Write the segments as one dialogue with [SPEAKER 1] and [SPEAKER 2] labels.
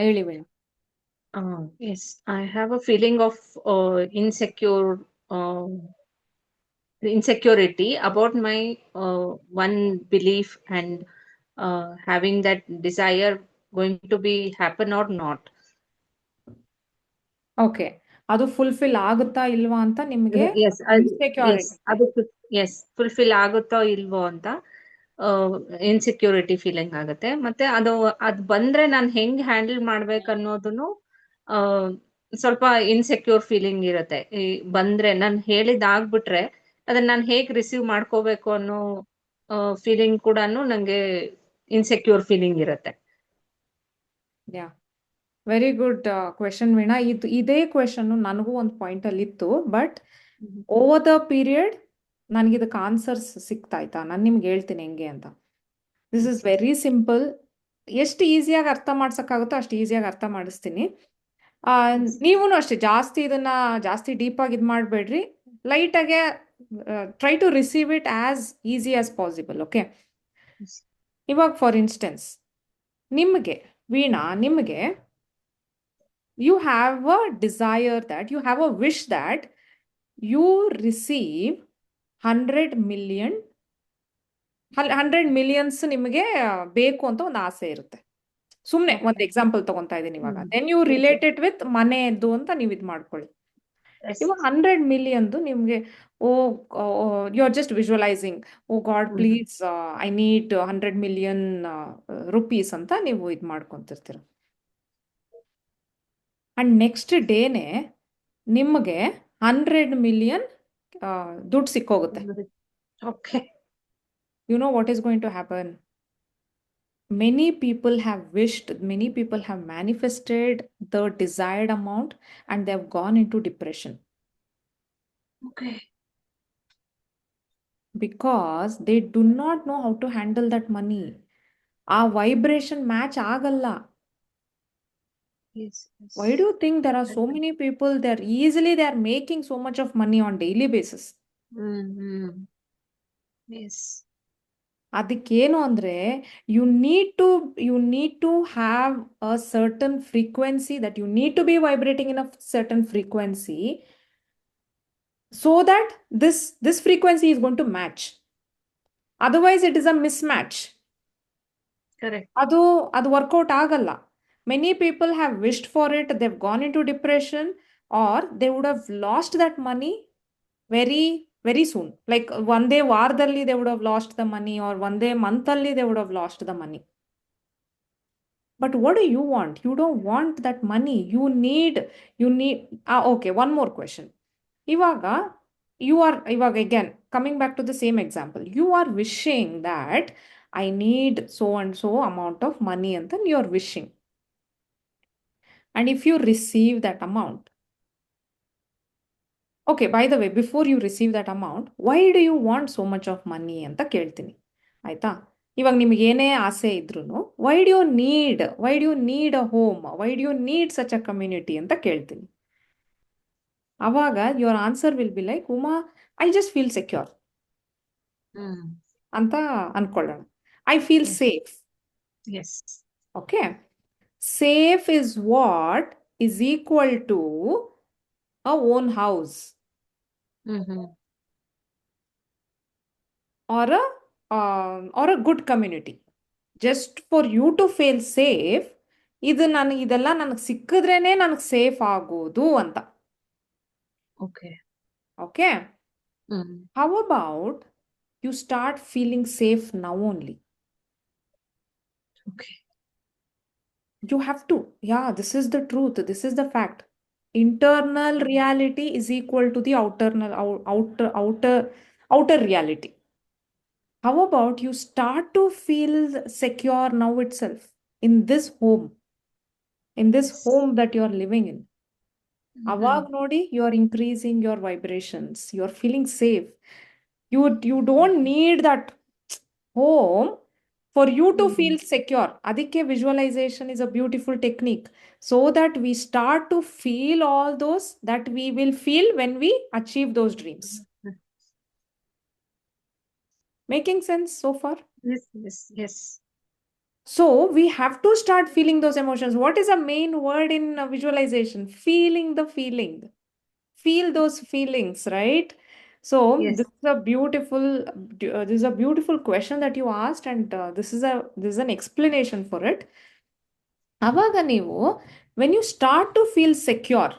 [SPEAKER 1] ಹೇಳಿ Veena.
[SPEAKER 2] Yes, I have a feeling of uh, insecurity about my one belief and having that desire going to be happen or not.
[SPEAKER 1] Okay, ಅದು fulfil ಆಗುತ್ತಾ ಇಲ್ವಾ ಅಂತ ನಿಮಗೆ
[SPEAKER 2] Yes, yes,
[SPEAKER 1] insecurity ಇದೆ.
[SPEAKER 2] ಅದು S fulfil ಆಗುತ್ತೋ ಇಲ್ವೋ ಅಂತ ಇನ್ಸೆಕ್ಯೂರಿಟಿ ಫೀಲಿಂಗ್ ಆಗುತ್ತೆ. ಮತ್ತೆ ಅದ್ ಬಂದ್ರೆ ನಾನು ಹೆಂಗ್ ಹ್ಯಾಂಡಲ್ ಮಾಡ್ಬೇಕು ಅನ್ನೋದನ್ನು ಆ, ಸ್ವಲ್ಪ ಇನ್ಸೆಕ್ಯೂರ್ ಫೀಲಿಂಗ್ ಇರುತ್ತೆ. ಈ ಬಂದ್ರೆ ನಾನು ಹೇಳಿದಾಗ್ಬಿಟ್ರೆ ಅದನ್ನ ನಾನು ಹೇಗ್ ರಿಸೀವ್ ಮಾಡ್ಕೋಬೇಕು ಅನ್ನೋ ಫೀಲಿಂಗ್ ಕೂಡ ನಂಗೆ ಇನ್ಸೆಕ್ಯೂರ್ ಫೀಲಿಂಗ್ ಇರುತ್ತೆ.
[SPEAKER 1] ಯಾ, ವೆರಿ ಗುಡ್ ಕ್ವೆಶನ್ ವೀಣಾ. ಇದೇ ಕ್ವೆಶನ್ ನನಗೂ ಒಂದು ಪಾಯಿಂಟ್ ಅಲ್ಲಿ ಇತ್ತು, ಬಟ್ ಓವರ್ ದ ಪೀರಿಯಡ್ ನನಗೆ ಇದಕ್ಕೆ ಆನ್ಸರ್ಸ್ ಸಿಕ್ತಾಯ್ತಾ. ನಾನು ನಿಮ್ಗೆ ಹೇಳ್ತೀನಿ ಹೆಂಗೆ ಅಂತ. This is very simple. ಎಷ್ಟು ಈಸಿಯಾಗಿ ಅರ್ಥ ಮಾಡ್ಸೋಕ್ಕಾಗುತ್ತೋ ಅಷ್ಟು ಈಸಿಯಾಗಿ ಅರ್ಥ ಮಾಡಿಸ್ತೀನಿ. ನೀವೂ ಅಷ್ಟೇ ಜಾಸ್ತಿ ಡೀಪಾಗಿ ಇದು ಮಾಡಬೇಡ್ರಿ. ಲೈಟಾಗೆ try to receive it as easy as possible. Okay, ಇವಾಗ ಫಾರ್ ಇನ್ಸ್ಟೆನ್ಸ್ ನಿಮಗೆ ವೀಣಾ, ನಿಮಗೆ you have a desire that you have a wish that you receive 100 millions ನಿಮಗೆ ಬೇಕು ಅಂತ ಒಂದು ಆಸೆ ಇರುತ್ತೆ. ಸುಮ್ಮನೆ ಒಂದು ಎಕ್ಸಾಂಪಲ್ ತಗೊಂತಾ ಇದ್ದೀನಿ ಇವಾಗ. ದೆನ್ ಯು ರಿಲೇಟೆಡ್ ವಿತ್ ಮನೆಯದ್ದು ಅಂತ ನೀವು ಇದು ಮಾಡ್ಕೊಳ್ಳಿ. ಇವಾಗ 100 ಮಿಲಿಯನ್ದು ನಿಮಗೆ, oh you are just visualising, oh god please I need 100 million rupees ಅಂತ ನೀವು ಇದು ಮಾಡ್ಕೊಂತಿರ್ತೀರ. ಅಂಡ್ ನೆಕ್ಸ್ಟ್ ಡೇನೆ ನಿಮಗೆ 100 ಮಿಲಿಯನ್ ದುಡ್ಡು ಸಿಕ್ಕೋಗುತ್ತೆ.
[SPEAKER 2] Okay,
[SPEAKER 1] you know what is going to happen? Many people have wished, many people have manifested the desired amount and they have gone into depression
[SPEAKER 2] okay,
[SPEAKER 1] because they do not know how to handle that money. ಆ vibration match ಆಗಲ್ಲ.
[SPEAKER 2] yes, yes.
[SPEAKER 1] Why do you think there are so many people, they are making so much of money on daily basis?
[SPEAKER 2] Yes.
[SPEAKER 1] ಅದಕ್ಕೇನು ಅಂದರೆ you need to have a certain frequency, that you need to be vibrating in a certain frequency so that this frequency is going to match. Otherwise it is a mismatch.
[SPEAKER 2] Correct.
[SPEAKER 1] ಅದು workout ಆಗಲ್ಲ. Many people have wished for it, they've gone into depression, or they would have lost that money very very soon. Like ಒಂದೇ ವಾರದಲ್ಲಿ they would have lost the money, or ಒಂದೇ ಮಂತಲ್ಲಿ they would have lost the money. But what do you want? You don't want that money. You need okay, one more question. ಇವಾಗ again coming back to the same example, you are wishing that I need so and so amount of money ಅಂತ you are wishing. And if you receive that amount, okay, by the way, before you receive that amount, why do you want so much of money ಅಂತ ಕೇಳ್ತೀನಿ, ಆಯ್ತಾ? ಇವಾಗ ನಿಮ್ಗೆ ಏನೇ ಆಸೆ ಇದ್ರೂ why do you need a home, why do you need such a community ಅಂತ ಕೇಳ್ತೀನಿ. ಅವಾಗ your answer will be like, Uma, I just feel secure ಅಂತ ಅನ್ಕೊಳ್ಳೋಣ. I feel safe.
[SPEAKER 2] Yes.
[SPEAKER 1] Okay. Safe is what is equal to a own house or a good community. Just for you to feel safe, ಇದೆಲ್ಲ ನನಗೆ ಸಿಕ್ಕಿದ್ರೇನೆ ನನಗೆ safe ಆಗೋದು ಅಂತ.
[SPEAKER 2] Okay.
[SPEAKER 1] Okay. How about you start feeling safe now only?
[SPEAKER 2] Okay.
[SPEAKER 1] You have to. Yeah, this is the truth. This is the fact. Internal reality is equal to the outer reality. How about you start to feel secure now itself in this home that you are living in? Avag nodi, you are increasing your vibrations, you are feeling safe. You don't need that home for you to feel secure. Adikke visualization is a beautiful technique, so that we start to feel all those that we will feel when we achieve those dreams. Making sense so far?
[SPEAKER 2] Yes, yes, yes.
[SPEAKER 1] So we have to start feeling those emotions. What is a main word in visualization? Feeling the feeling. Feel those feelings, right? So
[SPEAKER 2] Yes.
[SPEAKER 1] this is a beautiful question that you asked, and this is an explanation for it. ಅವಾಗ ನೀವು when you start to feel secure,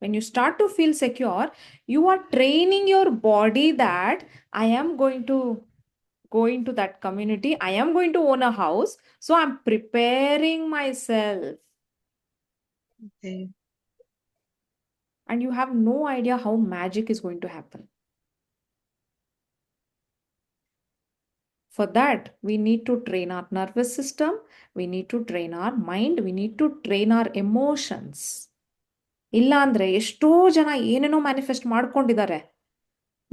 [SPEAKER 1] when you start to feel secure, you are training your body that I am going to go into that community. I am going to own a house. So I'm preparing myself.
[SPEAKER 2] Okay.
[SPEAKER 1] And you have no idea how magic is going to happen. For that, we need to train our nervous system. We need to train our mind. We need to train our emotions. ಇಲ್ಲ ಅಂದ್ರೆ ಎಷ್ಟೋ ಜನ ಏನೇನೋ manifest ಮಾಡ್ಕೊಂಡಿದ್ದಾರೆ,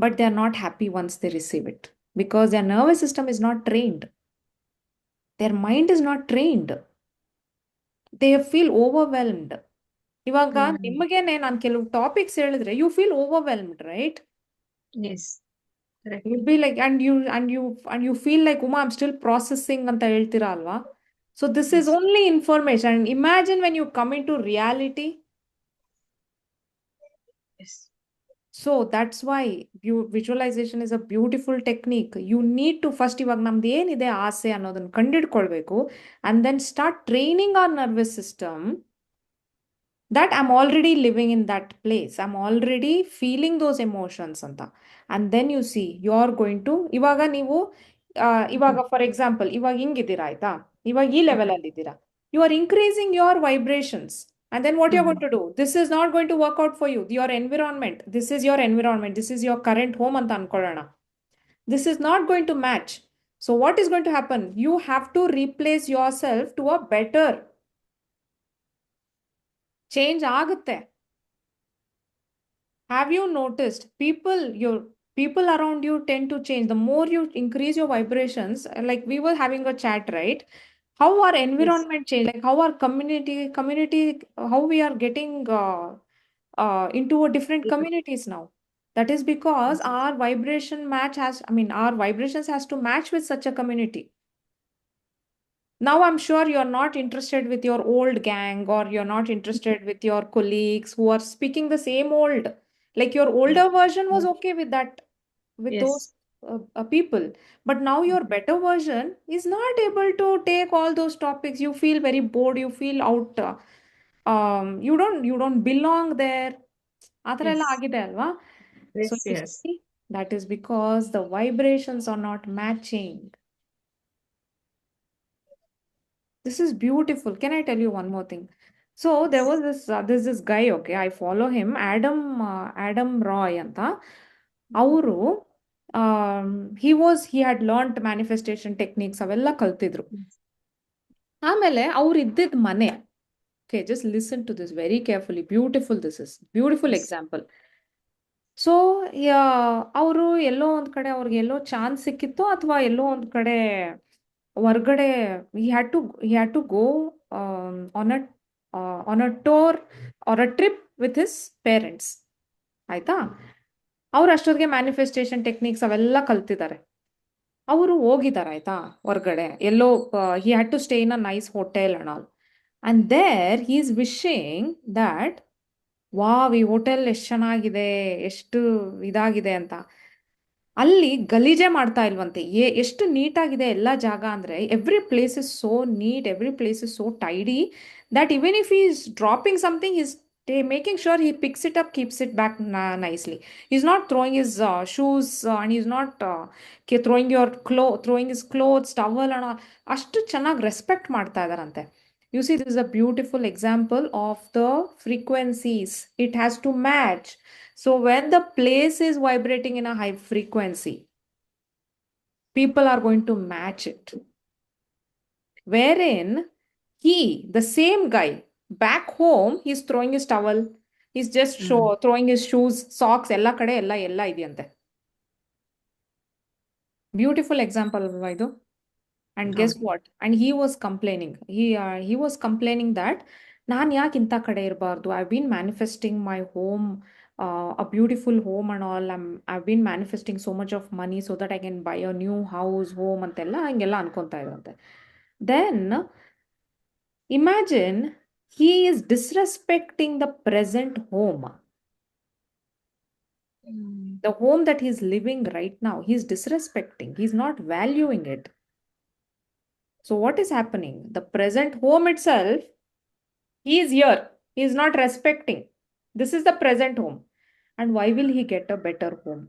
[SPEAKER 1] but they are not happy once they receive it because their nervous system is not trained. Their mind is not trained. They feel overwhelmed. ಇವಾಗ ನಿಮಗೇನೆ ನಾನು ಕೆಲವು topics ಹೇಳಿದ್ರೆ you feel overwhelmed, right?
[SPEAKER 2] Yes. Correct.
[SPEAKER 1] You'll be like, and you feel like, Uma, I'm still processing ಅಂತ ಹೇಳ್ತೀರಾ ಅಲ್ವಾ? So this is
[SPEAKER 2] Yes.
[SPEAKER 1] only information. And imagine when you come into reality.
[SPEAKER 2] Yes.
[SPEAKER 1] So that's why visualization is a beautiful technique. You need to first ಇವಾಗ ನಮ್ದು ಏನಿದೆ ಆಸೆ ಅನ್ನೋದನ್ನ ಕಂಡಿಡ್ಕೊಳ್ಬೇಕು, and then start training our nervous system that I'm already living in that place. I'm already feeling those emotions anta. And then you see, you're going to, ಇವಾಗ ನೀವು ಇವಾಗ for example ಇವಾಗ ಹಿಂಗಿದ್ದೀರಾ ಆಯ್ತಾ, ಇವಾಗ ಈ ಲೆವೆಲ್ ಅಲ್ಲಿ ಇದ್ದೀರಾ, you are increasing your vibrations. And then what you're going to do? This is not going to work out for you. Your environment, this is your environment, this is your current home ಅಂತ ಅನ್ಕೊಳ್ಳೋಣ. This is not going to match. So what is going to happen? You have to replace yourself to a better. Change ಆಗುತ್ತೆ. Have you noticed your people around you tend to change the more you increase your vibrations? Like we were having a chat, right? How our environment change, like how our community, how we are getting into a different
[SPEAKER 2] Yes.
[SPEAKER 1] communities now. That is because our vibration match has, I mean, our vibrations has to match with such a community. Now I'm sure you're not interested with your old gang, or you're not interested with your colleagues who are speaking the same old. Like your older version was okay with that, with those
[SPEAKER 2] Yes.
[SPEAKER 1] people. But now your better version is not able to take all those topics. You feel very bored. You feel out. You don't belong there. ಆ ಥರ ಎಲ್ಲ
[SPEAKER 2] Yes.
[SPEAKER 1] ಆಗಿದೆ ಅಲ್ವಾ? So
[SPEAKER 2] Yes.
[SPEAKER 1] you
[SPEAKER 2] Yes.
[SPEAKER 1] see, that is because the vibrations are not matching. This is beautiful. Can I tell you one more thing? So there was there's this guy, okay, I follow him, Adam Roy anta. ಅವರು he had learned manifestation techniques ಅವೆಲ್ಲ ಕಲ್ತಿದ್ರು. ಆಮೇಲೆ ಅವ್ರು ಇದ್ದಿದ್ದ ಮನೆ, okay, just listen to this very carefully. Beautiful, this is beautiful
[SPEAKER 2] Yes.
[SPEAKER 1] example. So ಅವರು ಎಲ್ಲೋ ಒಂದ್ ಕಡೆ ಅವ್ರಿಗೆ ಎಲ್ಲೋ ಚಾನ್ಸ್ ಸಿಕ್ಕಿತ್ತು, ಅಥವಾ ಎಲ್ಲೋ ಒಂದ್ ಕಡೆ ಹೊರ್ಗಡೆ he had to go on a tour or a trip with his parents. ಆಯ್ತಾ? ಅವ್ರು ಅಷ್ಟೊತ್ತಿಗೆ ಮ್ಯಾನಿಫೆಸ್ಟೇಷನ್ ಟೆಕ್ನಿಕ್ಸ್ ಅವೆಲ್ಲ ಕಲ್ತಿದ್ದಾರೆ. ಅವರು ಹೋಗಿದ್ದಾರೆ ಆಯ್ತಾ ಹೊರ್ಗಡೆ ಎಲ್ಲೋ, he had to stay in a nice hotel and all. And there he is wishing that, wow, ಈ hotel ಎಷ್ಟು ಚೆನ್ನಾಗಿದೆ, ಎಷ್ಟು ಇದಾಗಿದೆ ಅಂತ. ಅಲ್ಲಿ ಗಲೀಜೆ ಮಾಡ್ತಾ ಇಲ್ವಂತೆ. ಎಷ್ಟು ನೀಟಾಗಿದೆ ಎಲ್ಲ ಜಾಗ ಅಂದ್ರೆ, every place is so neat, every place is so tidy, that even if he's dropping something, he's making sure he picks it up, keeps it back nicely. He's not throwing his shoes, and he's not throwing his clothes, towel and all. ಅಷ್ಟು ಚೆನ್ನಾಗಿ respect ಮಾಡ್ತಾ ಇದಾರಂತೆ. You see, this is a beautiful example of the frequencies. It has to match. So when the place is vibrating in a high frequency, people are going to match it. Wherein the same guy, back home, he's throwing his towel, he's just throwing his shoes, socks, ಎಲ್ಲ ಕಡೆ ಎಲ್ಲ ಇದೆಯಂತೆ. Beautiful example ಅಲ್ವಾ ಇದು? And guess what? And he was complaining. He was complaining that ನಾನು ಯಾಕೆ ಇಂಥ ಕಡೆ ಇರಬಾರ್ದು? I've been manifesting my home, a beautiful home and all. I've been manifesting so much of money so that I can buy a new house, home ಅಂತೆಲ್ಲ ಹಂಗೆಲ್ಲ ಅನ್ಕೊಂತಾ ಇದ್ರಂತೆ. Then imagine he is disrespecting the present home, the home that he's living right now. He's disrespecting, he's not valuing it. So, what is happening? The present home itself, he is here, he is not respecting. This is the present home. And why will he get a better home?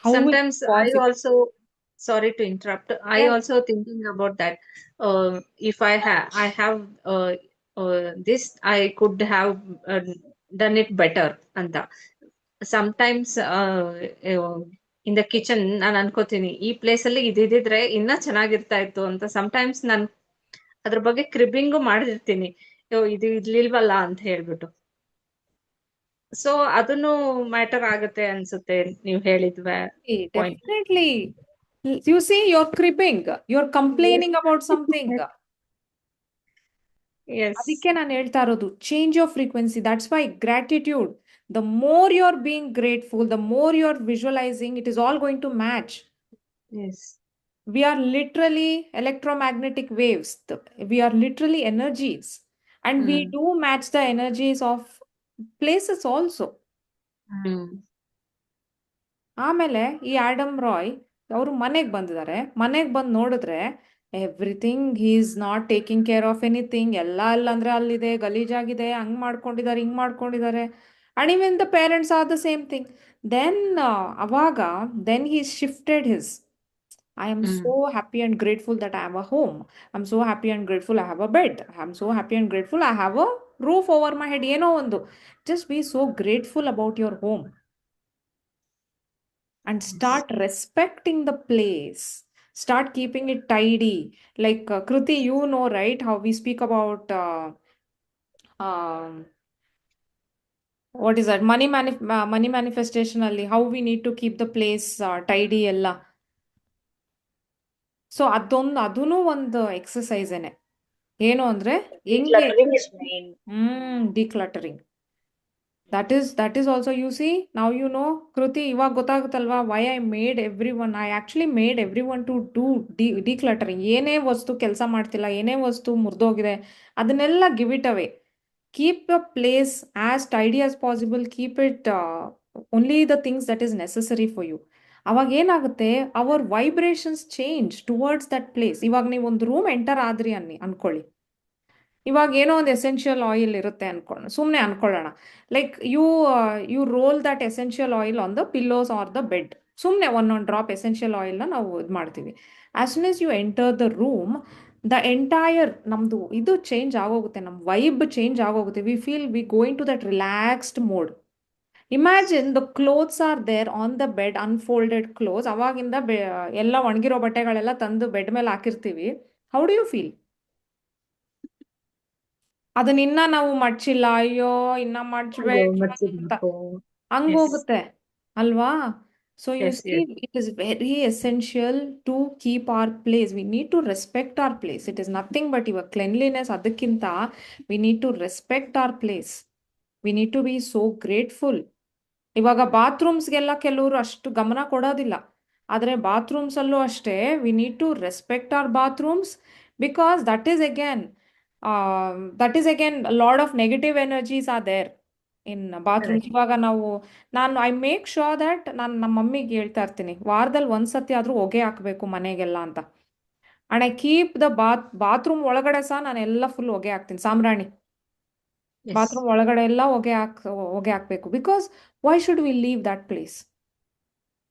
[SPEAKER 1] How will it
[SPEAKER 2] Sometimes I
[SPEAKER 1] possible?
[SPEAKER 2] also, sorry to interrupt, I
[SPEAKER 1] Yeah.
[SPEAKER 2] also thinking about that. If I have this, I could have done it better. And sometimes in the kitchen ನಾನು ಅನ್ಕೋತೀನಿ ಈ place ಅಲ್ಲಿ ಇದಿದ್ರೆ ಇನ್ನ ಚೆನ್ನಾಗಿರ್ತಾ ಇತ್ತು ಅಂತ. Sometimes ನಾನು ಅದ್ರ ಬಗ್ಗೆ ಕ್ರಿಬ್ಬಿಂಗು ಮಾಡಿರ್ತೀನಿ, ಇದು ಇರ್ಲಿಲ್ವಲ್ಲ ಅಂತ ಹೇಳ್ಬಿಟ್ಟು. ಸೊ ಅದನ್ನು ಮ್ಯಾಟರ್ ಆಗುತ್ತೆ ಅನ್ಸುತ್ತೆ ನೀವು ಹೇಳಿದ್ವ point.
[SPEAKER 1] Definitely. You see, you're cribbing, you're complaining about something.
[SPEAKER 2] Yes.
[SPEAKER 1] ಅದಕ್ಕೆ ನಾನು ಹೇಳ್ತಾ ಇರೋದು change your frequency. That's why gratitude, the more you are being grateful, the more you are visualising, it is all going to match.
[SPEAKER 2] Yes.
[SPEAKER 1] We are literally electromagnetic waves. We are literally energies. And we do match the energies of places also. ಆಮೇಲೆ ಈ Adam Roy ಅವರು ಮನೆಗೆ ಬಂದಿದ್ದಾರೆ. ಮನೆಗೆ ಬಂದು ನೋಡಿದ್ರೆ everything he is not taking care of anything. ಎಲ್ಲ ಅಲ್ಲಂದ್ರೆ ಅಲ್ಲಿದೆ, ಗಲೀಜಾಗಿದೆ, ಹಂಗ್ ಮಾಡ್ಕೊಂಡಿದ್ದಾರೆ, ಹಿಂಗ್ ಮಾಡ್ಕೊಂಡಿದ್ದಾರೆ. And even the parents are the same thing. Then ಅವಾಗ then he shifted his, I am so happy and grateful that I have a home. I'm so happy and grateful I have a bed. I'm so happy and grateful I have a roof over my head. ಏನೋ ಒಂದು. Just be so grateful about your home. And start respecting the place. Start keeping it tidy. Like Kruti, you know, right, how we speak about um, what is that? Money manifestation ಅಲ್ಲಿ how we need to keep the place tidy ಎಲ್ಲ. So ಅದೂ ಒಂದು ಎಕ್ಸಸೈಸೇನೆ. ಏನು ಅಂದ್ರೆ ಹೆಂಗೆ decluttering. That is also you see ನಾವು you know Kriti, ಇವಾಗ ಗೊತ್ತಾಗುತ್ತಲ್ವಾ why I made everyone. I actually made everyone to do decluttering. ಏನೇ ವಸ್ತು ಕೆಲಸ ಮಾಡ್ತಿಲ್ಲ, ಏನೇ ವಸ್ತು ಮುರಿದೋಗಿದೆ, ಅದನ್ನೆಲ್ಲ give it away. Keep the place as tidy as possible. Keep it only the things that is necessary for you. ಅವಾಗ ಏನಾಗುತ್ತೆ, our vibrations change towards that place. ಇವಾಗ ನೀವು ಒಂದು ರೂಮ್ ಎಂಟರ್ ಆದ್ರಿ ಅನ್ಕೊಳ್ಳಿ. ಇವಾಗ ಏನೋ ಒಂದು ಎಸೆನ್ಷಿಯಲ್ ಆಯಿಲ್ ಇರುತ್ತೆ ಸುಮ್ಮನೆ ಅನ್ಕೊಳ್ಳೋಣ. Like you roll that essential oil on the pillows or the bed. ಸುಮ್ಮನೆ ಒಂದೊಂದು ಡ್ರಾಪ್ ಎಸೆನ್ಷಿಯಲ್ ಆಯಿಲ್ನ ನಾವು ಇದು ಮಾಡ್ತೀವಿ. As soon as you enter the room, the entire ನಮ್ಮದು ಇದು ಚೇಂಜ್ ಆಗೋಗುತ್ತೆ, ನಮ್ಮ ವೈಬ್ ಚೇಂಜ್ ಆಗೋಗುತ್ತೆ. We feel we going to that relaxed mode. Imagine the clothes are there on the bed, unfolded clothes. ಅವಾಗಿಂದ ಎಲ್ಲ ಒಣಗಿರೋ ಬಟ್ಟೆಗಳೆಲ್ಲ ತಂದು ಬೆಡ್ ಮೇಲೆ ಹಾಕಿರ್ತೀವಿ. How do you feel? ಅದನ್ನ ನಾವು ಮಡ್ಚಿಲ್ಲ, ಅಯ್ಯೋ ಇನ್ನ ಮಡ್ಚ್ಬೇಕು ಅಂತ ಹಂಗೋಗುತ್ತೆ ಅಲ್ವಾ? So you
[SPEAKER 2] yes.
[SPEAKER 1] See, it is very essential to keep our place. We need to respect our place. It is nothing but your cleanliness. ಅದಕ್ಕಿಂತ we need to respect our place. We need to be so grateful. ಇವಾಗ ಬಾತ್ರೂಮ್ಸ್ಗೆಲ್ಲ ಕೆಲವರು ಅಷ್ಟು ಗಮನ ಕೊಡೋದಿಲ್ಲ, ಆದರೆ ಬಾತ್ರೂಮ್ಸಲ್ಲೂ ಅಷ್ಟೇ we need to respect our bathrooms. Because that is again lot of negative energies are there in bathrooms. ಇವಾಗ ನಾನು ಐ ಮೇಕ್ ಶೋರ್ ದಟ್ ನಾನು ನಮ್ಮ ಮಮ್ಮಿಗೆ ಹೇಳ್ತಾ ಇರ್ತೀನಿ, ವಾರದಲ್ಲಿ ಒಂದ್ಸತಿ ಆದರೂ ಹೊಗೆ ಹಾಕಬೇಕು ಮನೆಗೆಲ್ಲ ಅಂತ. And I keep the bathroom ಒಳಗಡೆ ಸಹ ನಾನು ಎಲ್ಲ ಫುಲ್ ಹೊಗೆ ಹಾಕ್ತೀನಿ, ಸಾಂಬ್ರಾಣಿ. ಬಾತ್ರೂಮ್ ಒಳಗಡೆ ಎಲ್ಲ ಹೊಗೆ ಹಾಕಬೇಕು. Because why should we leave that place?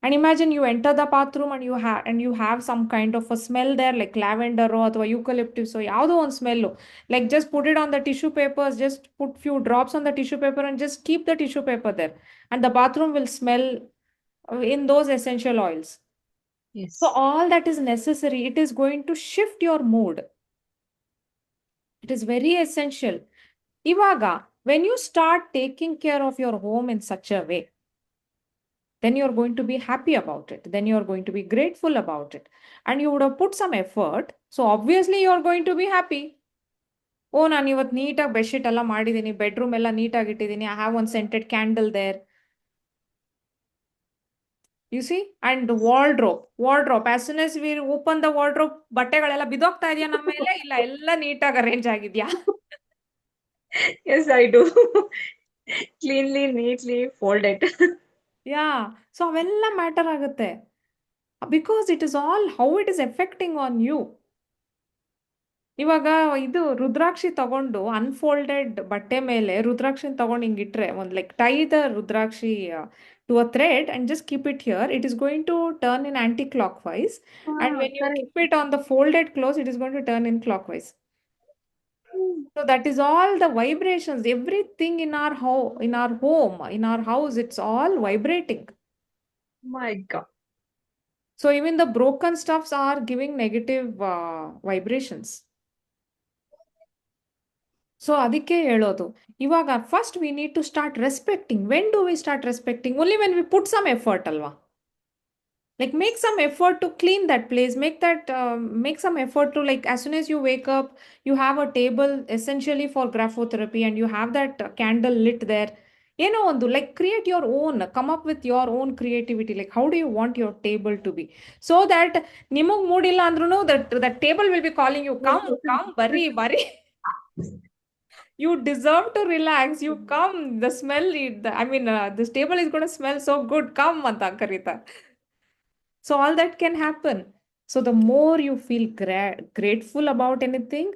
[SPEAKER 1] And imagine you enter the bathroom and you have some kind of a smell there, like lavender or eucalyptus or ಯಾವುದೋ ಒಂದು smell. Like just put it on the tissue papers, just put few drops on the tissue paper and just keep the tissue paper there, and the bathroom will smell in those essential oils. So all that is necessary. It is going to shift your mood. It is very essential. Ivaga, when you start taking care of your home in such a way, then you're going to be happy about it. Then you're going to be grateful about it. And you would have put some effort. So obviously you're going to be happy. Oh, ನಾನು ಇವತ್ತು ನೀಟಾಗಿ bedsheet ಎಲ್ಲ ಮಾಡಿದ್ದೀನಿ, bedroom ಎಲ್ಲ ನೀಟಾಗಿ ಇಟ್ಟಿದ್ದೀನಿ, I have one scented candle there. You see and wardrobe as soon as we open the wardrobe ಬಟ್ಟೆಗಳೆಲ್ಲ ಬಿದ್ದೋಗ್ತಾ ಇದೆಯಾ ನಮ್ಮ ಮೇಲೆ ಇಲ್ಲ ಎಲ್ಲ ನೀಟಾಗಿ ಅರೇಂಜ್ ಆಗಿದ್ಯಾ
[SPEAKER 2] Yes, I do. Cleanly, neatly folded.
[SPEAKER 1] Yeah so ಅವೆಲ್ಲ ಮ್ಯಾಟರ್ ಆಗುತ್ತೆ because it is all how it is affecting on you ಇವಾಗ ಇದು ರುದ್ರಾಕ್ಷಿ ತಗೊಂಡು ಅನ್ಫೋಲ್ಡೆಡ್ ಬಟ್ಟೆ ಮೇಲೆ ರುದ್ರಾಕ್ಷಿ ತಗೊಂಡು ಹಿಂಗಿಟ್ರೆ ಒಂದು like tie the rudraksha to a thread and just keep it here it is going to turn in anti clockwise and when you
[SPEAKER 2] Correct.
[SPEAKER 1] Keep it on the folded close it is going to turn in clockwise so that is all the vibrations everything in our in our home in our house it's all vibrating
[SPEAKER 2] My God.
[SPEAKER 1] so even the broken stuffs are giving negative vibrations so ಅದಕ್ಕೆ ಹೇಳೋದು ಇವಾಗ first we need to start respecting when do we start respecting only when we put some effort ಅಲ್ವಾ like make some effort to clean that place make some effort to like as soon as you wake up you have a table essentially for graphotherapy and you have that candle lit there ಏನೋ ಒಂದು like create your own come up with your own creativity like how do you want your table to be so that ನಿಮಗ್ ಮೂಡಿಲ್ಲ ಅಂದ್ರೂ that table will be calling you come ಬರ್ರಿ you deserve to relax you come the smell I mean this table is going to smell so good come ಅಂತ ಕರೀತಾರೆ so all that can happen so the more you feel grateful about anything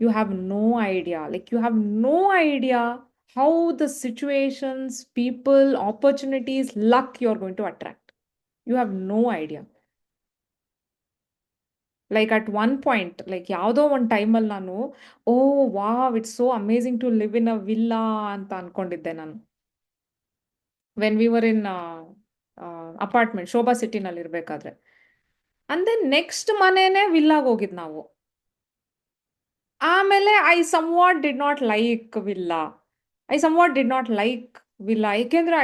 [SPEAKER 1] you have no idea like you have no idea how the situations people opportunities luck you're going to attract you have no idea like at one point like ಯಾವುದೋ ಒಂದು ಟೈಮಲ್ಲಿ ನಾನು oh wow it's so amazing to live in a villa ಅಂತ ಅನ್ಕೊಂಡಿದ್ದೆ ನಾನು when we were in apartment Shobha ಸಿಟಿನಲ್ಲಿ ಇರಬೇಕಾದ್ರೆ and then next ಮನೆನೇ ವಿಲ್ಲಾಗ್ ಹೋಗಿದ್ ನಾವು ಆಮೇಲೆ I somewhat did not like villa ಏಕೆಂದ್ರೆ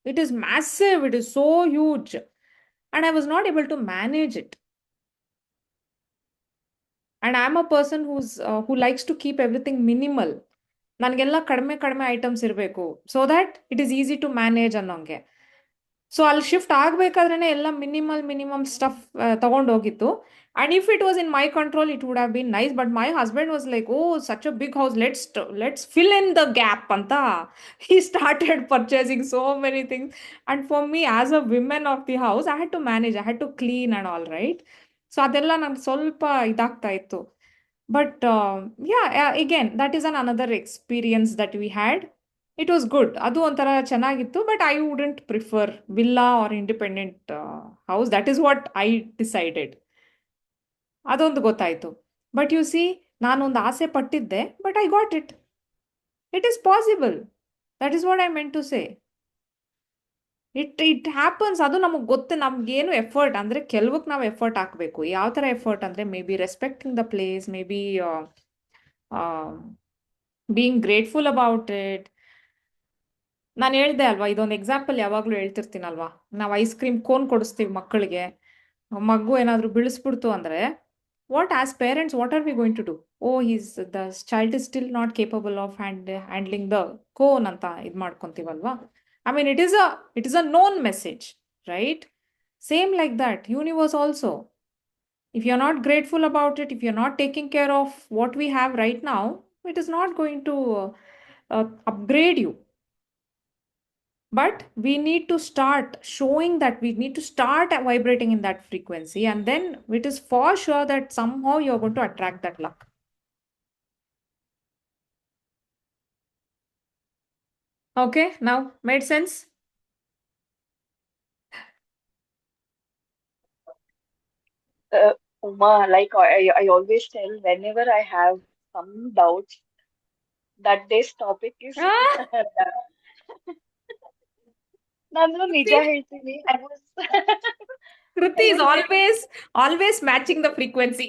[SPEAKER 1] it is massive it is so huge and I was not able to manage it and I'm a person who likes to keep everything minimal ನನಗೆಲ್ಲ ಕಡಿಮೆ ಕಡಿಮೆ items ಇರಬೇಕು so that it is easy to manage ಅನ್ನೋಂಗೆ so ಅಲ್ಲಿ shift ಆಗಬೇಕಾದ್ರೇನೆ ಎಲ್ಲ minimum stuff ತಗೊಂಡು ಹೋಗಿತ್ತು and if it was in my control it would have been nice but my husband was like oh such a big house let's fill in the gap ಅಂತ he started purchasing so many things and for me as a women of the house I had to manage I had to clean and all right so ಅದೆಲ್ಲ ನಂಗೆ ಸ್ವಲ್ಪ ಇದಾಗ್ತಾ ಇತ್ತು but again that is another experience that we had it was good adu ontara ಚೆನ್ನಾಗಿತ್ತು but I wouldn't prefer villa or independent house that is what I decided ಅದೊಂದು ಗೊತ್ತಾಯ್ತು but you see ನಾನೊಂದು ಆಸೆ ಪಟ್ಟಿದ್ದೆ but I got it it is possible that is what I meant to say it happens ಅದು ನಮಗೆ ಗೊತ್ತು ನಮ್ಗೇನು effort ಅಂದರೆ ಕೆಲವಕ್ಕೆ ನಾವು ಎಫರ್ಟ್ ಹಾಕಬೇಕು ಯಾವ ಥರ ಎಫರ್ಟ್ ಅಂದರೆ may be respecting the place may be being grateful about it ನಾನು ಹೇಳ್ದೆ ಅಲ್ವಾ ಇದೊಂದು ಎಕ್ಸಾಂಪಲ್ ಯಾವಾಗಲೂ ಹೇಳ್ತಿರ್ತೀನಲ್ವಾ ನಾವು ಐಸ್ ಕ್ರೀಮ್ ಕೋನ್ ಕೊಡಿಸ್ತೀವಿ ಮಕ್ಕಳಿಗೆ ಮಗು ಏನಾದರೂ ಬೀಳಿಸ್ಬಿಡ್ತು ಅಂದರೆ what as parents what are we going to do oh the child is still not capable of handling the cone ಅಂತ ಇದು ಮಾಡ್ಕೊತೀವಲ್ವಾ I mean, it is a known message, right? Same like that, universe also. If you're not grateful about it, if you're not taking care of what we have right now, it is not going to upgrade you. But we need to start showing that we need to start vibrating in that frequency. And then it is for sure that somehow you're going to attract that luck. Okay, now made sense?
[SPEAKER 3] Uma, like I always tell whenever I have some doubts, that day's topic is ನಾನು ನಿಜ ಹೇಳ್ತೀನಿ I was
[SPEAKER 1] Kruti is
[SPEAKER 3] very
[SPEAKER 1] always matching the frequency.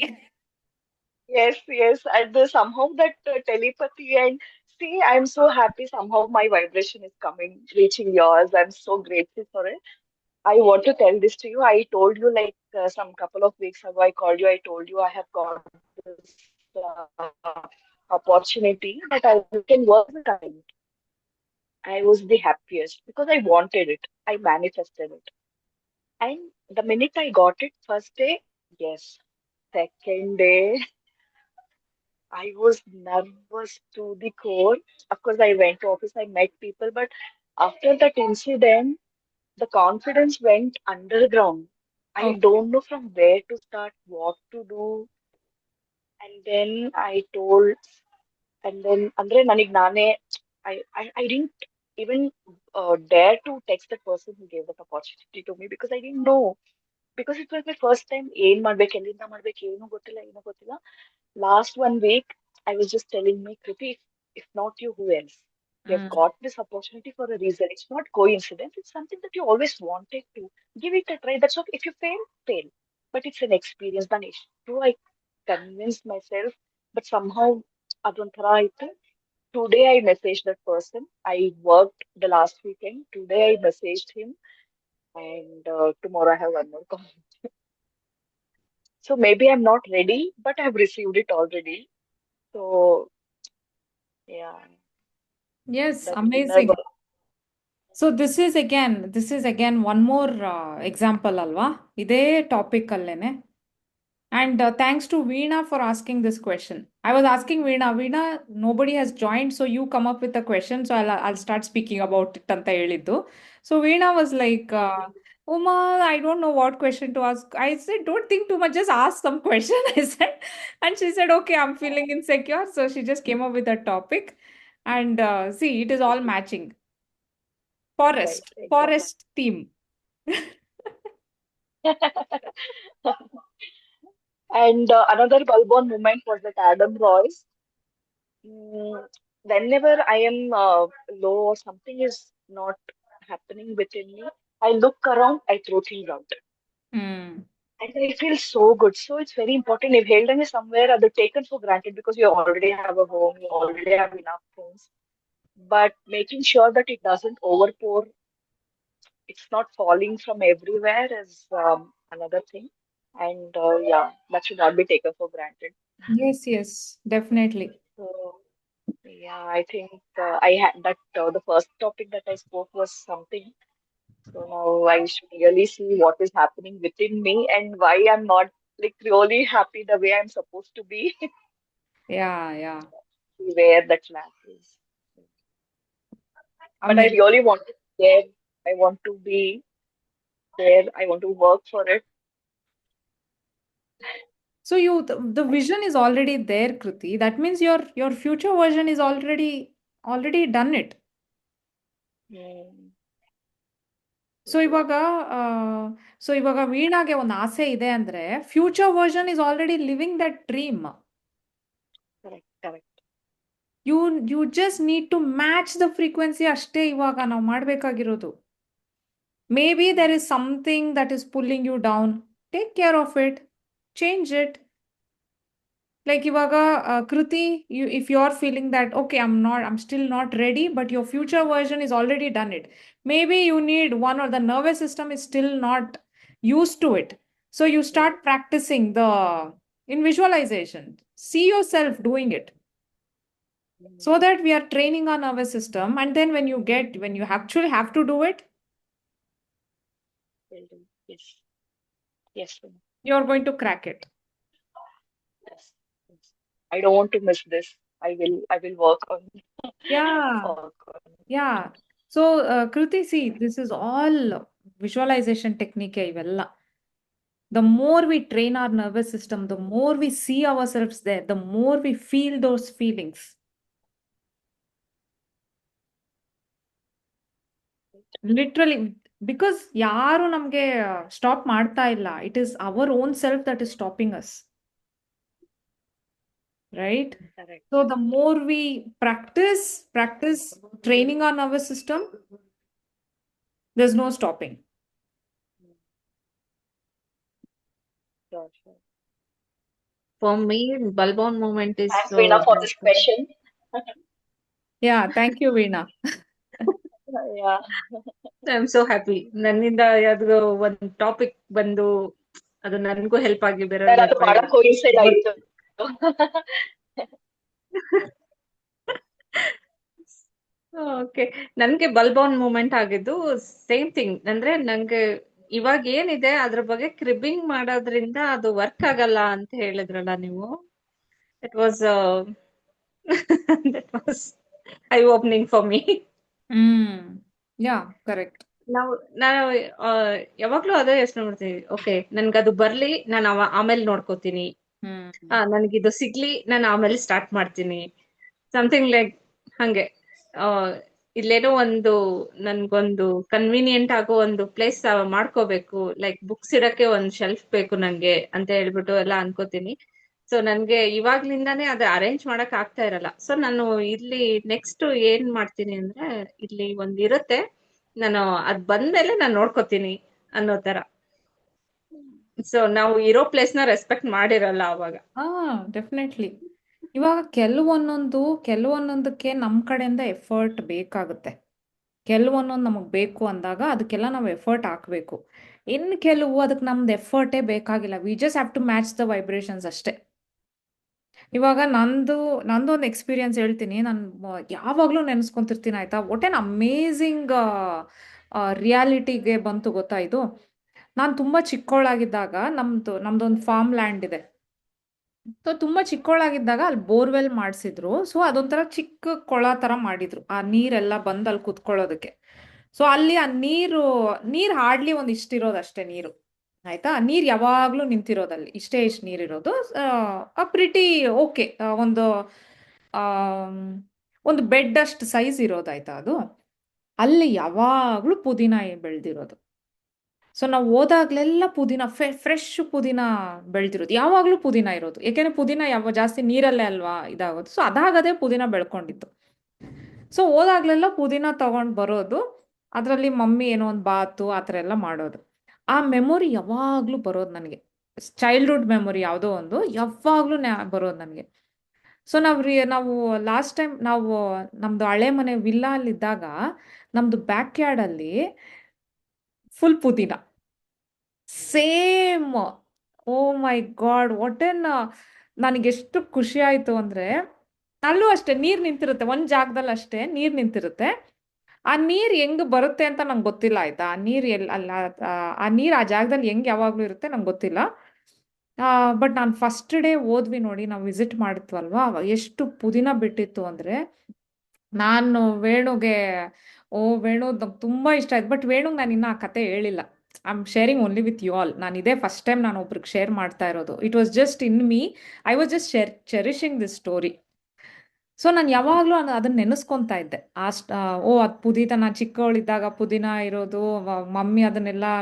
[SPEAKER 3] yes and somehow that telepathy and see I'm so happy somehow my vibration is coming reaching yours. I'm so grateful for it. I want to tell this to you. I told you like some couple of weeks ago, I called you. I told you I have got this opportunity that I can work with. I was the happiest because I wanted it. I manifested it. And the minute I got it, first day, yes. Second day, I was nervous to the core. Of course, I went to office, I met people, but after that incident, the confidence went underground. I
[SPEAKER 1] Okay.
[SPEAKER 3] don't know from where to start, what to do. And then I told, and then Andre Nanig Nane, I didn't even dare to text the person who gave that opportunity to me because I didn't know. Because it was my first time, ಏನ್ ಮಾಡ್ಬೇಕು ಎಲ್ಲಿಂದ ಮಾಡ್ಬೇಕು ಏನು ಗೊತ್ತಿಲ್ಲ. Last 1 week, I was just telling me, Kriti, if not you, who else? You have
[SPEAKER 1] Mm.
[SPEAKER 3] got this opportunity for a reason. It's not coincidence. It's something that you always wanted to. Give it a try. That's okay. If you fail, fail. But it's an experience. Danish. So I convinced myself, but somehow ಅದೊಂಥರ ಆಯ್ತು. Today I messaged that person. I worked the last weekend. Today I messaged him, and tomorrow I have one more call. So maybe I'm not ready, but I've received it already. So yeah,
[SPEAKER 1] Yes,
[SPEAKER 3] that inner
[SPEAKER 1] amazing. So this is again one more example ಅಲ್ವಾ ಇದೇ topic ಅಲ್ಲೇನೆ. And thanks to Veena for asking this question. I was asking Veena, nobody has joined, so you come up with a question, so I'll start speaking about it ಅಂತ ಹೇಳಿದ್ದು. So Veena was like, Uma, I don't know what question to ask. I said, don't think too much, just ask some question. I said, and she said, okay, I'm feeling insecure, so she just came up with a topic, and see, it is all matching.
[SPEAKER 3] right, exactly.
[SPEAKER 1] Forest theme.
[SPEAKER 3] And another Balbon moment was that Adam Royce. Mm, whenever I am low or something is not happening within me, I look around, I throw things out.
[SPEAKER 1] Mm.
[SPEAKER 3] And I feel so good. So it's very important. If Helden is somewhere other taken for granted because you already have a home, you already have enough things. But making sure that it doesn't overpour, it's not falling from everywhere is another thing. And yeah, that should not be taken for granted.
[SPEAKER 1] Yes, definitely.
[SPEAKER 3] So yeah, I think I had that the first topic that I spoke was something. So now I should really see what is happening within me and why I'm not like really happy the way I'm supposed to be,
[SPEAKER 1] Yeah.
[SPEAKER 3] where that lack is. But I
[SPEAKER 1] Amazing.
[SPEAKER 3] really want to be there. I want to be there. I want to work for it.
[SPEAKER 1] So the vision is already there, Kruti. That means your future version is already done it.
[SPEAKER 3] Hmm.
[SPEAKER 1] So ಇವಾಗ so ಇವಾಗ ವೀಣಾಗೆ ಒಂದು ಆಸೆ ಇದೆ ಅಂದ್ರೆ future version is already living that dream.
[SPEAKER 3] Correct.
[SPEAKER 1] You just need to match the frequency ಅಷ್ಟೇ ಇವಾಗ ನಾವು ಮಾಡಬೇಕಾಗಿರೋದು. Maybe there is something that is pulling you down. Take care of it, change it. Like ಇವಾಗ Kruti, if you're feeling that okay, I'm still not ready, but your future version is already done it. Maybe you need one, or the nervous system is still not used to it. So you start practicing in visualization. See yourself doing it, so that we are training our nervous system, and then when you actually have to do it,
[SPEAKER 3] Will do. Yes.
[SPEAKER 1] you're going to crack it.
[SPEAKER 3] Yes. I don't want to miss this. I will work on
[SPEAKER 1] Yeah.
[SPEAKER 3] work on.
[SPEAKER 1] Yeah. So, Kruti, see, this is all visualization technique ಇವೆಲ್ಲ. The more we train our nervous system, the more we see ourselves there, the more we feel those feelings. Literally, because ಯಾರು ನಮಗೆ stop ಮಾಡ್ತಾ ಇಲ್ಲ. It is our own self that is stopping us. Right?
[SPEAKER 3] Correct.
[SPEAKER 1] So the more we practice training our nervous system, there's no stopping.
[SPEAKER 3] Sure.
[SPEAKER 2] For me, Balbon moment is
[SPEAKER 3] Thanks, Veena, for this question.
[SPEAKER 1] Yeah, thank you, Veena.
[SPEAKER 3] Yeah.
[SPEAKER 2] I am so happy. ನನ್ನಿಂದ ಯಾವ್ದು ಒಂದು topic ಬಂದು ಅದು ನನ್ಗೂ help ಆಗಿ ಬೇರೆಯವ್ರಿಗೆ
[SPEAKER 3] ಅದು ಬಹಳ ಕೋಇನ್ಸೈಡ್ ಆಯ್ತು.
[SPEAKER 2] ಓಕೆ, ನನ್ಗೆ ಬಲ್ಬೌನ್ ಮೂಮೆಂಟ್ ಆಗಿದ್ದು ಸೇಮ್ ಥಿಂಗ್. ಅಂದ್ರೆ ನಂಗೆ ಇವಾಗ ಏನಿದೆ ಅದ್ರ ಬಗ್ಗೆ ಕ್ರಿಬ್ಬಿಂಗ್ ಮಾಡೋದ್ರಿಂದ ಅದು ವರ್ಕ್ ಆಗಲ್ಲ ಅಂತ ಹೇಳಿದ್ರಲ್ಲ ನೀವು. It was that was I opening for me.
[SPEAKER 1] Yeah correct.
[SPEAKER 2] ನಾನು ಆ, ಯಾವಾಗ್ಲೂ ಅದೇ ಯೋಚನೆ ಮಾಡ್ತೀನಿ. ಓಕೆ, ನನ್ಗದು ಬರ್ಲಿ, ನಾನು ಆಮೇಲೆ ನೋಡ್ಕೋತೀನಿ. ನನ್ಗಿದು ಸಿಗ್ಲಿ, ನಾನು ಆಮೇಲೆ ಸ್ಟಾರ್ಟ್ ಮಾಡ್ತೀನಿ. ಸಮಥಿಂಗ್ ಲೈಕ್ ಹಂಗೆ. ಆ, ಇಲ್ಲೇನೋ ನನ್ಗೊಂದು ಕನ್ವೀನಿಯಂಟ್ ಆಗೋ ಒಂದು ಪ್ಲೇಸ್ ಮಾಡ್ಕೋಬೇಕು. ಲೈಕ್ ಬುಕ್ಸ್ ಇಡಕ್ಕೆ ಒಂದ್ ಶೆಲ್ಫ್ ಬೇಕು ನಂಗೆ ಅಂತ ಹೇಳ್ಬಿಟ್ಟು ಎಲ್ಲ ಅನ್ಕೋತೀನಿ. ಸೊ ನನ್ಗೆ ಇವಾಗ್ಲಿಂದಾನೇ ಅದ ಅರೇಂಜ್ ಮಾಡಕ್ ಆಗ್ತಾ ಇರಲ್ಲ. ಸೊ ನಾನು ಇಲ್ಲಿ ನೆಕ್ಸ್ಟ್ ಏನ್ ಮಾಡ್ತೀನಿ ಅಂದ್ರೆ, ಇಲ್ಲಿ ಇರುತ್ತೆ, ನಾನು ಅದ್ ಬಂದ್ಮೇಲೆ ನಾನು ನೋಡ್ಕೋತೀನಿ ಅನ್ನೋ ತರ. ಸೊ ನಾವು ಇರೋ ಪ್ಲೇಸ್ ನ ರೆಸ್ಪೆಕ್ಟ್ ಮಾಡಿರಲ್ಲ ಅವಾಗ.
[SPEAKER 1] ಡೆಫಿನೆಟ್ಲಿ. ಇವಾಗ ಕೆಲವೊಂದಕ್ಕೆ ನಮ್ಮ ಕಡೆಯಿಂದ ಎಫರ್ಟ್ ಬೇಕಾಗುತ್ತೆ. ಕೆಲವೊಂದೊಂದು ನಮಗೆ ಬೇಕು ಅಂದಾಗ ಅದಕ್ಕೆಲ್ಲ ನಾವು ಎಫರ್ಟ್ ಹಾಕಬೇಕು. ಇನ್ನು ಕೆಲವು ಅದಕ್ಕೆ ನಮ್ದು ಎಫರ್ಟೇ ಬೇಕಾಗಿಲ್ಲ. We just have to match the vibrations ಅಷ್ಟೇ. ಇವಾಗ ನಂದೊಂದು ಎಕ್ಸ್ಪೀರಿಯನ್ಸ್ ಹೇಳ್ತೀನಿ. ನಾನು ಯಾವಾಗಲೂ ನೆನೆಸ್ಕೊಂತಿರ್ತೀನಿ ಆಯ್ತಾ. ವಾಟ್ ಆನ್ ಅಮೇಝಿಂಗ್ ರಿಯಾಲಿಟಿಗೆ ಬಂತು ಗೊತ್ತಾ ಇದು. ನಾನು ತುಂಬ ಚಿಕ್ಕವಳಾಗಿದ್ದಾಗ ನಮ್ದೊಂದು ಫಾರ್ಮ್ ಲ್ಯಾಂಡ್ ಇದೆ. ಸೊ ತುಂಬ ಚಿಕ್ಕವಳಾಗಿದ್ದಾಗ ಅಲ್ಲಿ ಬೋರ್ವೆಲ್ ಮಾಡಿಸಿದ್ರು. ಸೊ ಅದೊಂಥರ ಚಿಕ್ಕ ಕೊಳ ಥರ ಮಾಡಿದ್ರು, ಆ ನೀರೆಲ್ಲ ಬಂದು ಅಲ್ಲಿ ಕುತ್ಕೊಳ್ಳೋದಕ್ಕೆ. ಸೊ ಅಲ್ಲಿ ಆ ನೀರು ಹಾರ್ಡ್ಲಿ ಒಂದು ಇಷ್ಟಿರೋದು ಅಷ್ಟೇ ನೀರು, ಆಯ್ತಾ. ನೀರು ಯಾವಾಗಲೂ ನಿಂತಿರೋದಲ್ಲಿ ಇಷ್ಟೇ ಇಷ್ಟು ನೀರಿರೋದು. Pretty okay. ಆಮ್, ಒಂದು ಬೆಡ್ ಅಷ್ಟು ಸೈಜ್ ಇರೋದಾಯ್ತಾ ಅದು. ಅಲ್ಲಿ ಯಾವಾಗಲೂ ಪುದೀನ ಬೆಳೆದಿರೋದು. ಸೊ ನಾವು ಹೋದಾಗ್ಲೆಲ್ಲ ಪುದೀನ, ಫ್ರೆಶ್ ಪುದೀನ ಬೆಳೆದಿರೋದು, ಯಾವಾಗಲೂ ಪುದೀನ ಇರೋದು. ಯಾಕೆಂದರೆ ಪುದೀನ ಜಾಸ್ತಿ ನೀರಲ್ಲೇ ಅಲ್ವಾ ಇದಾಗೋದು. ಸೊ ಅದಾಗದೇ ಪುದೀನ ಬೆಳ್ಕೊಂಡಿತ್ತು. ಸೊ ಹೋದಾಗ್ಲೆಲ್ಲ ಪುದೀನ ತಗೊಂಡು ಬರೋದು, ಅದರಲ್ಲಿ ಮಮ್ಮಿ ಏನೋ ಒಂದು ಬಾತು ಆ ಥರ ಎಲ್ಲ ಮಾಡೋದು. ಆ ಮೆಮೊರಿ ಯಾವಾಗಲೂ ಬರೋದು ನನಗೆ. ಚೈಲ್ಡ್ಹುಡ್ ಮೆಮೊರಿ ಯಾವುದೋ ಒಂದು ಯಾವಾಗಲೂ ಬರೋದು ನನಗೆ. ಸೊ ನಾವು ಲಾಸ್ಟ್ ಟೈಮ್ ನಮ್ಮದು ಹಳೆ ಮನೆ ವಿಲ್ಲಲ್ಲಿದ್ದಾಗ ನಮ್ಮದು ಬ್ಯಾಕ್ ಯಾರ್ಡಲ್ಲಿ ಫುಲ್ ಪುದೀನ ಸೇಮ್. ಓ ಮೈ ಗಾಡ್, ನನಗೆಷ್ಟು ಖುಷಿ ಆಯಿತು ಅಂದರೆ, ಅಲ್ಲೂ ಅಷ್ಟೇ ನೀರು ನಿಂತಿರುತ್ತೆ, ಒಂದು ಜಾಗದಲ್ಲಿ ಅಷ್ಟೇ ನೀರು ನಿಂತಿರುತ್ತೆ. ಆ ನೀರು ಹೆಂಗೆ ಬರುತ್ತೆ ಅಂತ ನಂಗೆ ಗೊತ್ತಿಲ್ಲ ಆಯಿತಾ. ಆ ನೀರು ಆ ನೀರು ಆ ಜಾಗದಲ್ಲಿ ಹೆಂಗೆ ಯಾವಾಗಲೂ ಇರುತ್ತೆ ನಂಗೆ ಗೊತ್ತಿಲ್ಲ. ಬಟ್ ನಾನು ಫಸ್ಟ್ ಡೇ ಹೋದ್ವಿ ನೋಡಿ, ನಾವು ವಿಸಿಟ್ ಮಾಡಿದ್ವಲ್ವಾ, ಎಷ್ಟು ಪುದೀನ ಬಿಟ್ಟಿತ್ತು ಅಂದರೆ, ನಾನು ವೇಣುಗೆ, ವೇಣು ನಂಗೆ ತುಂಬ ಇಷ್ಟ ಆಯ್ತು. ಬಟ್ ವೇಣುಗೆ ನಾನು ಇನ್ನೂ ಆ ಕತೆ ಹೇಳಿಲ್ಲ. I am sharing only with you all. ನಾನು ಇದೇ ಫಸ್ಟ್ ಟೈಮ್ ನಾನು ಒಬ್ರಿಗೆ ಶೇರ್ ಮಾಡ್ತಾ ಇರೋದು. It was just in me. I was just cherishing this story. So ನಾನು ಯಾವಾಗಲೂ ಅದನ್ನ ನೆನೆಸ್ಕೊತಾ ಇದ್ದೆ. ಅದು ಪುದೀನ, ನಾನು ಚಿಕ್ಕವಳಿದ್ದಾಗ ಪುದೀನ ಇರೋದು, ಮಮ್ಮಿ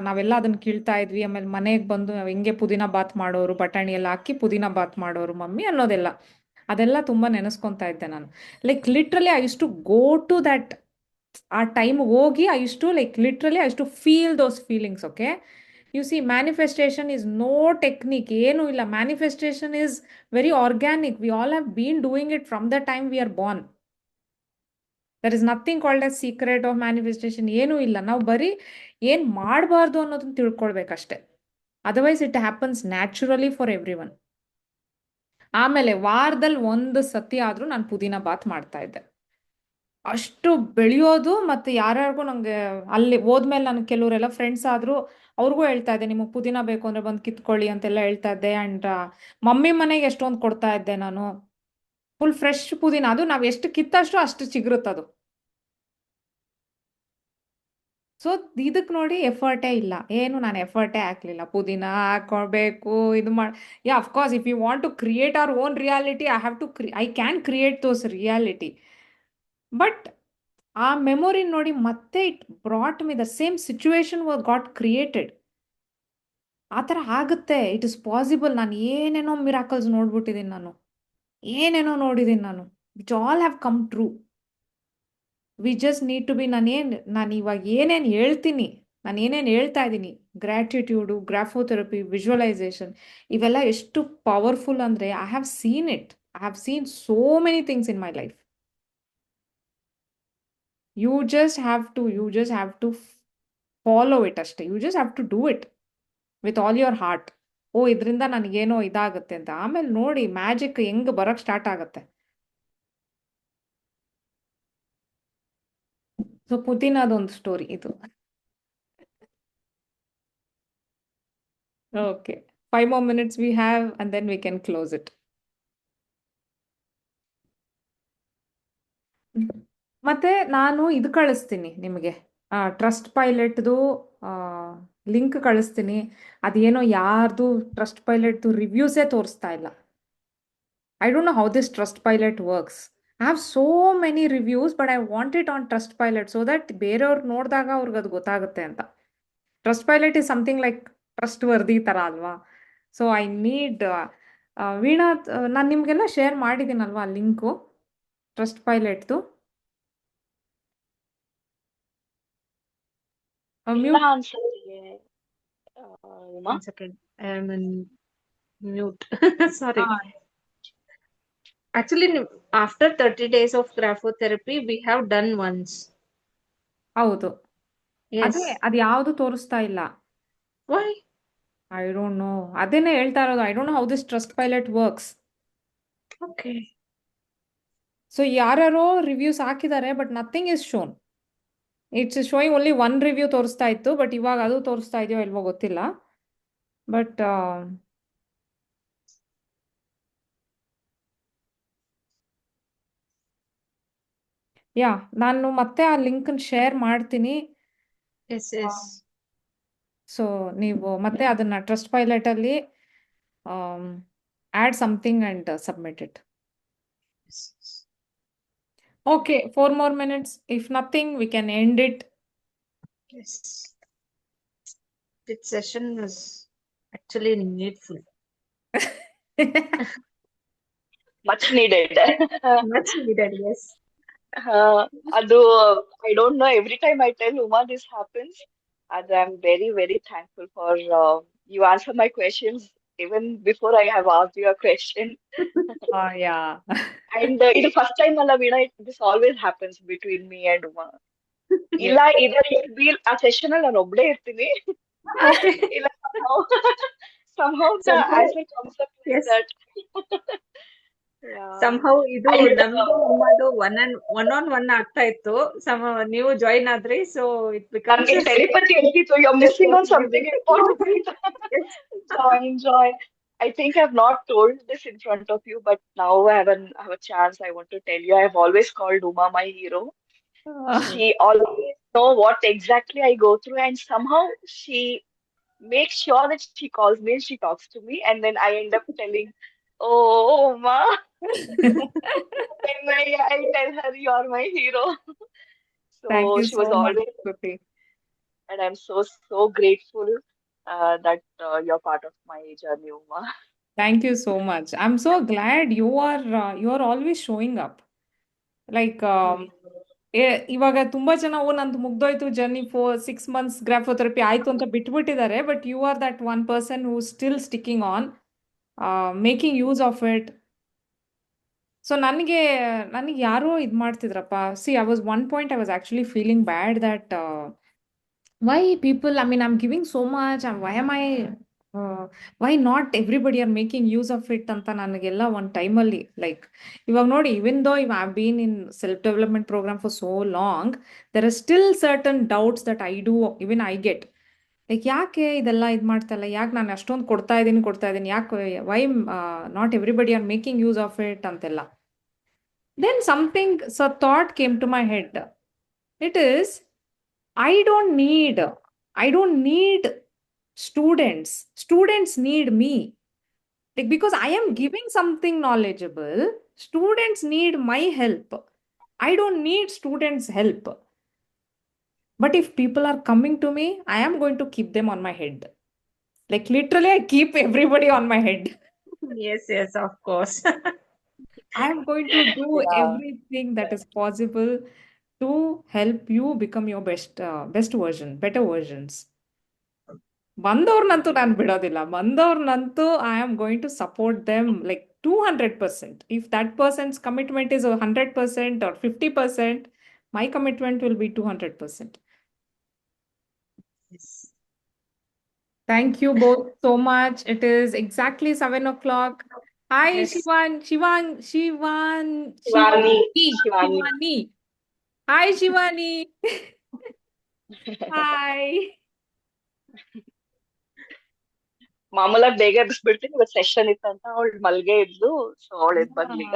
[SPEAKER 1] ನಾವೆಲ್ಲ ಅದನ್ನ ಕೀಳ್ತಾ ಇದ್ವಿ. ಆಮೇಲೆ ಮನೆಗೆ ಬಂದು ನಾವು ಹೆಂಗೆ ಪುದೀನ ಬಾತ್ ಮಾಡೋರು, ಬಟಾಣಿ ಎಲ್ಲ ಹಾಕಿ ಪುದೀನ ಬಾತ್ ಮಾಡೋರು ಮಮ್ಮಿ ಅನ್ನೋದೆಲ್ಲ, ಅದೆಲ್ಲ ತುಂಬ ನೆನೆಸ್ಕೊತಾ ಇದ್ದೆ ನಾನು. Like literally I use to go to that. ಆ ಟೈಮ್ ಹೋಗಿ I use to feel those feelings. Okay, you see, manifestation is no technique, ಏನೂ ಇಲ್ಲ. Manifestation is very organic. We all have been doing it from the time we are born. There is nothing called as secret of manifestation, ಏನೂ ಇಲ್ಲ. ನಾವು ಬರೀ ಏನು ಮಾಡಬಾರ್ದು ಅನ್ನೋದನ್ನ ತಿಳ್ಕೊಳ್ಬೇಕಷ್ಟೆ. Otherwise it happens naturally for everyone. ಆಮೇಲೆ ವಾರದಲ್ಲಿ ಒಂದು ಸತಿ ಆದರೂ ನಾನು ಪುದೀನ ಬಾತ್ ಮಾಡ್ತಾ ಇದ್ದೆ. ಅಷ್ಟು ಬೆಳೆಯೋದು. ಮತ್ತು ಯಾರ್ಯಾರಿಗೂ ನನಗೆ ಅಲ್ಲಿ ಹೋದ್ಮೇಲೆ ನನಗೆ ಕೆಲವರೆಲ್ಲ ಫ್ರೆಂಡ್ಸ್ ಆದರೂ ಅವ್ರಿಗೂ ಹೇಳ್ತಾ ಇದ್ದೆ, ನಿಮಗೆ ಪುದೀನ ಬೇಕು ಅಂದರೆ ಬಂದು ಕಿತ್ಕೊಳ್ಳಿ ಅಂತೆಲ್ಲ ಹೇಳ್ತಾ ಇದ್ದೆ. ಆ್ಯಂಡ್ ಮಮ್ಮಿ ಮನೆಗೆ ಎಷ್ಟೊಂದು ಕೊಡ್ತಾ ಇದ್ದೆ ನಾನು. ಫುಲ್ ಫ್ರೆಶ್ ಪುದೀನ, ಅದು ನಾವು ಎಷ್ಟು ಕಿತ್ತಷ್ಟು ಅಷ್ಟು ಚಿಗುರುತ್ತದು. ಸೊ ಇದಕ್ಕೆ ನೋಡಿ ಎಫರ್ಟೇ ಇಲ್ಲ, ಏನು ನಾನು ಎಫರ್ಟೇ ಹಾಕಲಿಲ್ಲ. ಪುದೀನ ಹಾಕೊಳ್ಬೇಕು ಇದು ಮಾಡಿ. Yeah, of course if you want to create our own reality, I can create those reality. But ಆ ಮೆಮೊರಿ ನೋಡಿ ಮತ್ತೆ it brought me the same situation got created. ಆ ಥರ ಆಗುತ್ತೆ. It is possible. ನಾನು ಏನೇನೋ ಮಿರಾಕಲ್ಸ್ ನೋಡ್ಬಿಟ್ಟಿದ್ದೀನಿ, ಏನೇನೋ ನೋಡಿದ್ದೀನಿ ನಾನು, which all have come true. We just need to be. ನಾನು ಇವಾಗ ಏನೇನು ಹೇಳ್ತೀನಿ, ನಾನು ಏನೇನು ಹೇಳ್ತಾ ಇದ್ದೀನಿ, ಗ್ರ್ಯಾಟಿಟ್ಯೂಡು, ಗ್ರಾಫೋಥೆರಪಿ, ವಿಜುವಲೈಸೇಷನ್, ಇವೆಲ್ಲ ಎಷ್ಟು ಪವರ್ಫುಲ್ ಅಂದರೆ, I have seen it. I have seen so many things in my life. You just have to follow it ಅಷ್ಟೇ. You just have to do it with all your heart. ಇದರಿಂದ ನನಗೇನೋ ಇದಾಗುತ್ತೆ ಅಂತ. ಆಮೇಲೆ ನೋಡಿ ಮ್ಯಾಜಿಕ್ ಹೆಂಗೆ ಬರೋಕ್ಕೆ ಸ್ಟಾರ್ಟ್ ಆಗುತ್ತೆ. ಸೊ ಪುದೀನದೊಂದು ಸ್ಟೋರಿ ಇದು. Okay. 5 more minutes we have, and then we can close it. ಮತ್ತೆ ನಾನು ಇದು ಕಳಿಸ್ತೀನಿ ನಿಮಗೆ, ಟ್ರಸ್ಟ್ ಪೈಲಟ್ದು ಲಿಂಕ್ ಕಳಿಸ್ತೀನಿ. ಅದೇನೋ ಯಾರ್ದು ಟ್ರಸ್ಟ್ ಪೈಲಟ್ದು ರಿವ್ಯೂಸೇ ತೋರಿಸ್ತಾ ಇಲ್ಲ. I don't know how this Trustpilot works. I have so many reviews, but I want it on Trustpilot so that ಬೇರೆಯವ್ರು ನೋಡಿದಾಗ ಅವ್ರಿಗೆ ಅದು ಗೊತ್ತಾಗುತ್ತೆ ಅಂತ. Trustpilot is something like trustworthy ಥರ ಅಲ್ವಾ? ಸೊ ಐ ನೀಡ್ ವೀಣಾ, ನಾನು ನಿಮಗೆಲ್ಲ ಶೇರ್ ಮಾಡಿದ್ದೀನಲ್ವಾ ಲಿಂಕು ಟ್ರಸ್ಟ್ ಪೈಲಟ್ದು.
[SPEAKER 3] ಇಲ್ಲ
[SPEAKER 1] ಮ್ಯೂಟ್.
[SPEAKER 3] ಅನ್ಸುತ್ತೆ Uma.
[SPEAKER 2] One second. I am in mute. Sorry. Actually, after 30 days of graphotherapy, we have done once.
[SPEAKER 1] ಹೌದು,
[SPEAKER 2] Yes.
[SPEAKER 1] ಅದೇ ಅದು ಯಾವುದು ತೋರಿಸ್ತಾ ಇಲ್ಲ.
[SPEAKER 2] Why?
[SPEAKER 1] ಐ ಡೋಂಟ್ ನೋ, ಅದೇನೇ ಹೇಳ್ತಾ ಇರೋದು. I don't know how this trust pilot works.
[SPEAKER 2] Okay.
[SPEAKER 1] So ಯಾರ್ಯಾರೋ ರಿವ್ಯೂಸ್ ಹಾಕಿದ್ದಾರೆ, but nothing is shown. It's showing only one review ತೋರಿಸ್ತಾ ಇತ್ತು, ಬಟ್ ಇವಾಗ ಅದು ತೋರಿಸ್ತಾ ಇದೆಯೋ ಇಲ್ವೋ ಗೊತ್ತಿಲ್ಲ. ಬಟ್ ಯಾ, ನಾನು ಮತ್ತೆ ಆ ಲಿಂಕನ್ನು ಶೇರ್ ಮಾಡ್ತೀನಿ.
[SPEAKER 2] Yes, yes.
[SPEAKER 1] ಸೊ ನೀವು ಮತ್ತೆ ಅದನ್ನ ಟ್ರಸ್ಟ್ ಪೈಲಟಲ್ಲಿ add something and submit it.
[SPEAKER 2] Yes.
[SPEAKER 1] Okay, 4 more minutes. If nothing, we can end it.
[SPEAKER 2] Yes. This session was actually needful.
[SPEAKER 3] Much needed.
[SPEAKER 2] Much needed, yes.
[SPEAKER 3] ಅದು I don't know, every time I tell Uma this happens, and I'm very, very thankful for you answer my questions even before I have asked you a question.
[SPEAKER 1] Yeah.
[SPEAKER 3] And ಇದು first time ಅಲ್ಲ Veena, this always happens between me and Uma. ಇಲ್ಲ either it be ಆ session ಅಲ್ಲಿ ನಾನು ಒಬ್ಳೇ ಇರ್ತೀನಿ,
[SPEAKER 2] Okay.
[SPEAKER 3] ಇಲ್ಲ somehow the
[SPEAKER 2] Somehow,
[SPEAKER 3] answer comes up like
[SPEAKER 2] yes.
[SPEAKER 3] that. Yeah.
[SPEAKER 2] Somehow ಇದು
[SPEAKER 3] And
[SPEAKER 2] ನಮ್ದು ನಿಮ್ಮದು ಒನ್ ಆನ್ ಒನ್ ಆಗ್ತಾ ಇತ್ತು. ನೀವು ಜಾಯಿನ್ ಆದ್ರಿ, ಸೊ ಇಟ್ ಬಿಕಮ್ಸ್
[SPEAKER 3] ನನಗೆ telepathy ಹೇಳ್ತಿತ್ತು, you're missing on something important. Join. I think I've not told this in front of you, but now I have a chance. I want to tell you, I have always called Uma my hero. She always know what exactly I go through, and somehow she makes sure that she calls me and she talks to me, and then I end up telling, "Oh, Uma," and I tell her, "You're my hero."
[SPEAKER 1] Thank
[SPEAKER 3] So
[SPEAKER 1] you
[SPEAKER 3] she
[SPEAKER 1] so
[SPEAKER 3] was
[SPEAKER 1] much,
[SPEAKER 3] always,
[SPEAKER 1] Kruti.
[SPEAKER 3] and I'm so grateful that you're part of my journey, Uma.
[SPEAKER 1] Thank you so much. I'm so glad you are always showing up. Like ಇವಾಗ ತುಂಬಾ ಜನ ನಂದು ಮುಗ್ದೋಯ್ತು journey 4-6 months graphotherapy ಆಯ್ತು ಅಂತ ಬಿಟ್ಬಿಟ್ಟಿದ್ದಾರೆ. But you are that one person who still sticking on, making use of it. So ನನಗೆ ಯಾರೋ ಇದು ಮಾಡ್ತಿದ್ರಪ್ಪ. See, I was one point I was actually feeling bad that why people, I mean, I'm giving so much, and why not everybody are making use of it ಅಂತ ನನಗೆಲ್ಲ ಒಂದು ಟೈಮಲ್ಲಿ like ಇವಾಗ ನೋಡಿ, even though I have been in self development program for so long, there are still certain doubts that I do, even I get like ಯಾಕೆ ಇದೆಲ್ಲ ಇದು ಮಾಡ್ತಾ ಇಲ್ಲ, ಯಾಕೆ ನಾನು ಅಷ್ಟೊಂದು ಕೊಡ್ತಾ ಇದ್ದೀನಿ, ಯಾಕೆ why not everybody are making use of it ಅಂತೆಲ್ಲ. Then something thought came to my head. It is I don't need students. Students need me. Like, because I am giving something knowledgeable, students need my help. I don't need students' help. But if people are coming to me, I am going to keep them on my head. Like, literally, I keep everybody on my head.
[SPEAKER 2] Yes, of course.
[SPEAKER 1] I am going to do
[SPEAKER 3] Yeah.
[SPEAKER 1] everything that is possible to help you become your best version, better versions. ಬಂದವ್ರನ್ನಂತೂ ನಾನು ಬಿಡೋದಿಲ್ಲ. ಬಂದವ್ರನ್ನಂತೂ I am going to support them like 200%. If that person's commitment is 100% or 50%, my commitment will be 200%.
[SPEAKER 2] Yes.
[SPEAKER 1] Thank you both so much. It is exactly 7 o'clock. Hi,
[SPEAKER 2] Yes.
[SPEAKER 1] Shivani. Hi, Shivani. Hi.
[SPEAKER 3] ಮಾಮೂಲಾಗಿ ಬೇಗ ಎಬ್ಬಿಸ್ಬಿಡ್ತೀನಿ, ಇವತ್ತು session ಇತ್ತಂತ ಅವಳು ಮಲ್ಗೆ ಇದ್ಲು, so ಅವಳು ಎದ್ದು ಬಂದ್ಲೀಗ.